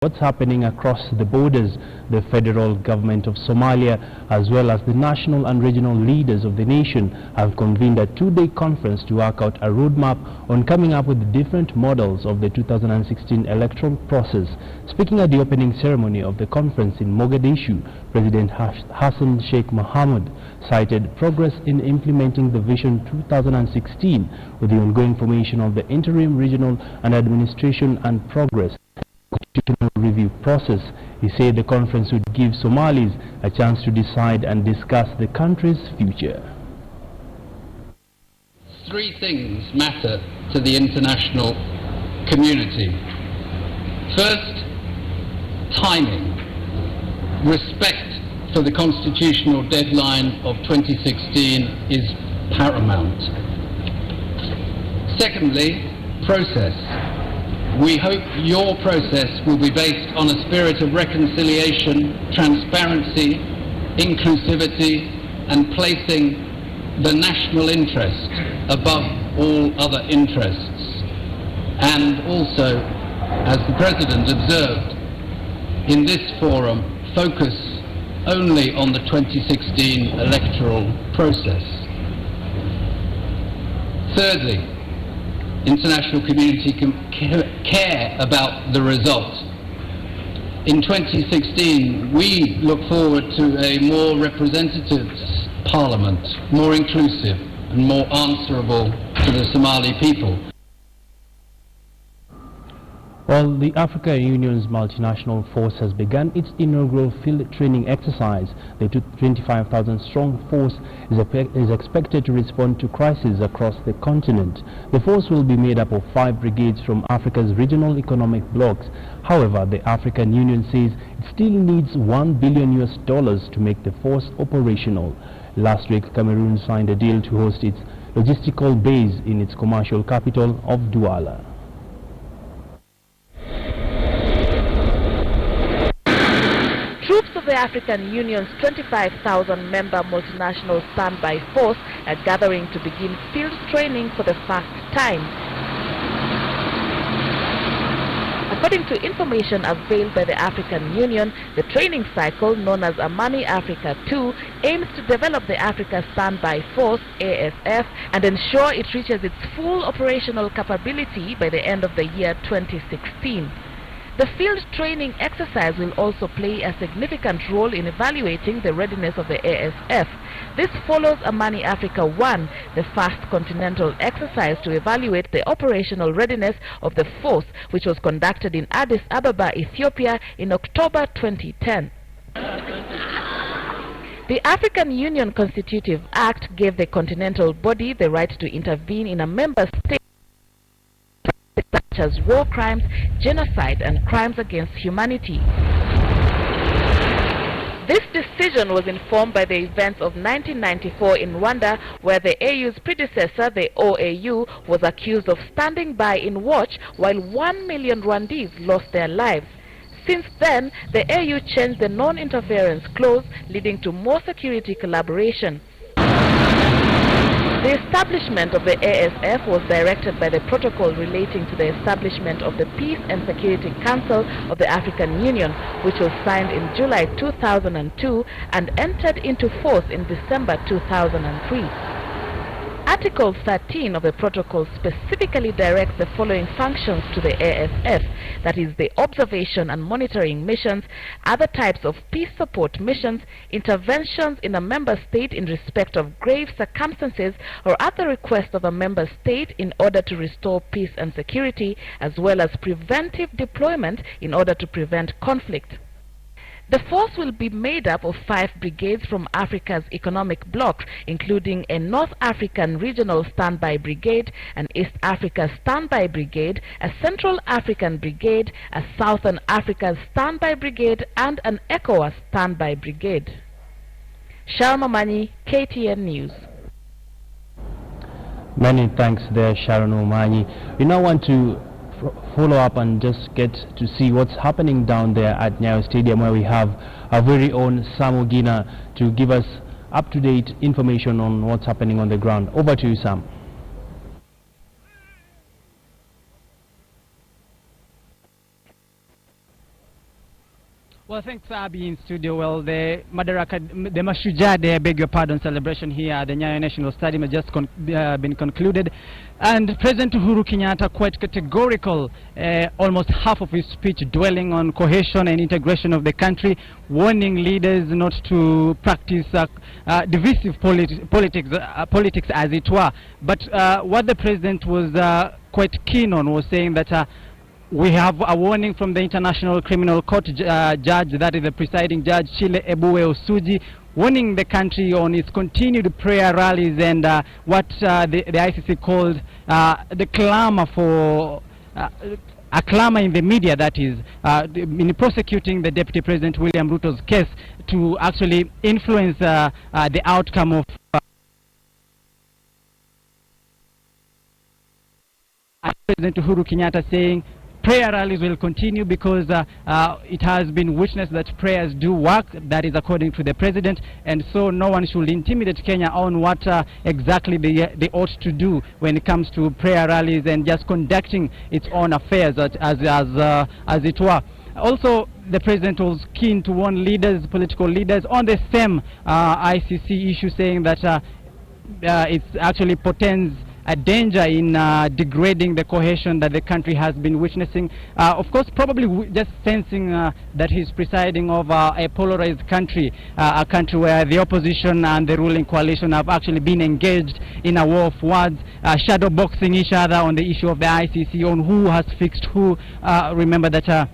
what's happening across the borders. The federal government of Somalia, as well as the national and regional leaders of the nation, have convened a two-day conference to work out a roadmap on coming up with different models of the 2016 electoral process. Speaking at the opening ceremony of the conference in Mogadishu, President Hassan Sheikh Mohamud cited progress in implementing the Vision 2016 with the ongoing formation of the interim regional and administration and progress constitutional review process. He said the conference would give Somalis a chance to decide and discuss the country's future. Three things matter to the international community. First, timing. Respect for the constitutional deadline of 2016 is paramount. Secondly, process. We hope your process will be based on a spirit of reconciliation, transparency, inclusivity, and placing the national interest above all other interests. And also, as the President observed, in this forum, focus only on the 2016 electoral process. Thirdly, international community can care about the result. In 2016, we look forward to a more representative parliament, more inclusive and more answerable to the Somali people. Well, the African Union's multinational force has begun its inaugural field training exercise. The 25,000-strong force is expected to respond to crises across the continent. The force will be made up of 5 brigades from Africa's regional economic blocs. However, the African Union says it still needs $1 billion to make the force operational. Last week, Cameroon signed a deal to host its logistical base in its commercial capital of Douala. Troops of the African Union's 25,000-member multinational standby force are gathering to begin field training for the first time. According to information unveiled by the African Union, the training cycle, known as Amani Africa 2, aims to develop the Africa Standby Force, ASF, and ensure it reaches its full operational capability by the end of the year 2016. The field training exercise will also play a significant role in evaluating the readiness of the ASF. This follows Amani Africa 1, the first continental exercise to evaluate the operational readiness of the force, which was conducted in Addis Ababa, Ethiopia in October 2010. The African Union Constitutive Act gave the continental body the right to intervene in a member state such as war crimes, genocide, and crimes against humanity. This decision was informed by the events of 1994 in Rwanda, where the AU's predecessor, the OAU, was accused of standing by in watch while 1 million Rwandese lost their lives. Since then, the AU changed the non-interference clause, leading to more security collaboration. The establishment of the ASF was directed by the protocol relating to the establishment of the Peace and Security Council of the African Union, which was signed in July 2002 and entered into force in December 2003. Article 13 of the protocol specifically directs the following functions to the ASF, that is, the observation and monitoring missions, other types of peace support missions, interventions in a member state in respect of grave circumstances or other request of a member state in order to restore peace and security, as well as preventive deployment in order to prevent conflict. The force will be made up of 5 brigades from Africa's economic bloc, including a North African Regional Standby Brigade, an East Africa Standby Brigade, a Central African Brigade, a Southern Africa Standby Brigade, and an ECOWAS Standby Brigade. Sharma Mani, KTN News. Many thanks there, Sharon Omanyi. We now want to follow up and just get to see what's happening down there at Nyayo Stadium, where we have our very own Sam Ogina to give us up-to-date information on what's happening on the ground. Over to you, Sam. Well, thanks, Abby, in studio. Well, the Mashujaa Day, I beg your pardon, celebration here at the Nyayo National Stadium has just been concluded. And President Uhuru Kenyatta quite categorical, almost half of his speech dwelling on cohesion and integration of the country, warning leaders not to practice divisive politics as it were. But what the president was quite keen on was saying that we have a warning from the International Criminal Court judge, that is the presiding judge, Chile Ebue Osuji, warning the country on its continued prayer rallies and what the ICC called the clamor for a clamor in the media, that is, in prosecuting the Deputy President William Ruto's case to actually influence the outcome of President Uhuru Kenyatta saying prayer rallies will continue because it has been witnessed that prayers do work. That is according to the president, and so no one should intimidate Kenya on what exactly they ought to do when it comes to prayer rallies and just conducting its own affairs as it were. Also, the president was keen to warn leaders, political leaders, on the same ICC issue, saying that it actually portends a danger in degrading the cohesion that the country has been witnessing. Of course, probably just sensing that he's presiding over a polarized country, a country where the opposition and the ruling coalition have actually been engaged in a war of words, shadow boxing each other on the issue of the ICC, on who has fixed who. Remember that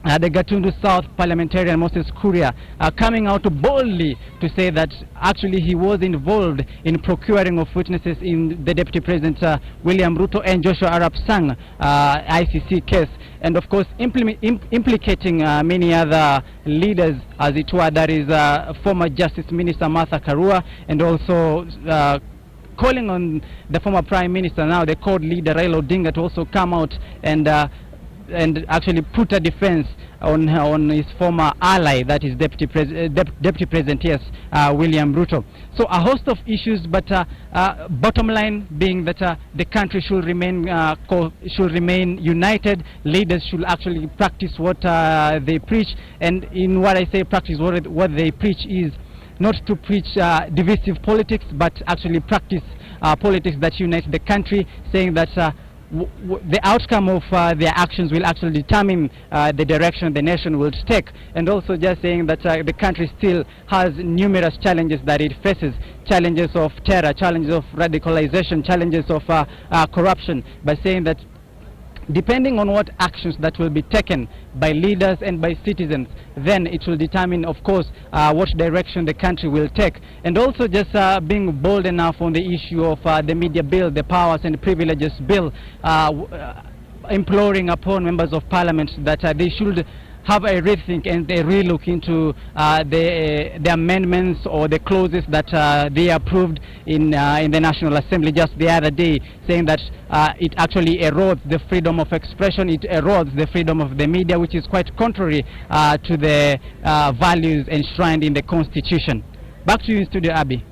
the Gatundu South parliamentarian Moses Kuria coming out boldly to say that actually he was involved in procuring of witnesses in the Deputy President William Ruto and Joshua Arap Sang ICC case, and of course implicating many other leaders as it were, that is former Justice Minister Martha Karua, and also calling on the former Prime Minister, now the CORD leader Raila Odinga, to also come out and actually put a defense on his former ally, that is Deputy President, yes, William Ruto. So a host of issues, but bottom line being that the country should remain united. Leaders should actually practice what they preach, and in what I say practice, what they preach is not to preach divisive politics, but actually practice politics that unite the country, saying that the outcome of their actions will actually determine the direction the nation will take, and also just saying that the country still has numerous challenges that it faces, challenges of terror, challenges of radicalization, challenges of corruption, by saying that depending on what actions that will be taken by leaders and by citizens, then it will determine, of course, what direction the country will take. And also just being bold enough on the issue of the media bill, the powers and privileges bill, imploring upon members of parliament that they should have a rethink and a relook into the amendments or the clauses that they approved in the National Assembly just the other day, saying that it actually erodes the freedom of expression, it erodes the freedom of the media, which is quite contrary to the values enshrined in the Constitution. Back to you in studio, Abby.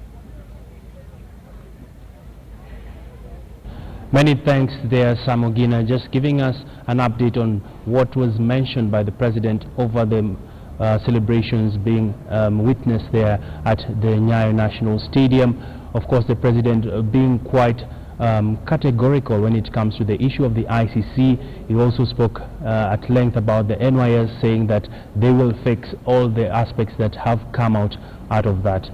Many thanks there, Samogina, just giving us an update on what was mentioned by the President over the celebrations being witnessed there at the Nyayo National Stadium. Of course, the President being quite categorical when it comes to the issue of the ICC. He also spoke at length about the NYS, saying that they will fix all the aspects that have come out of that.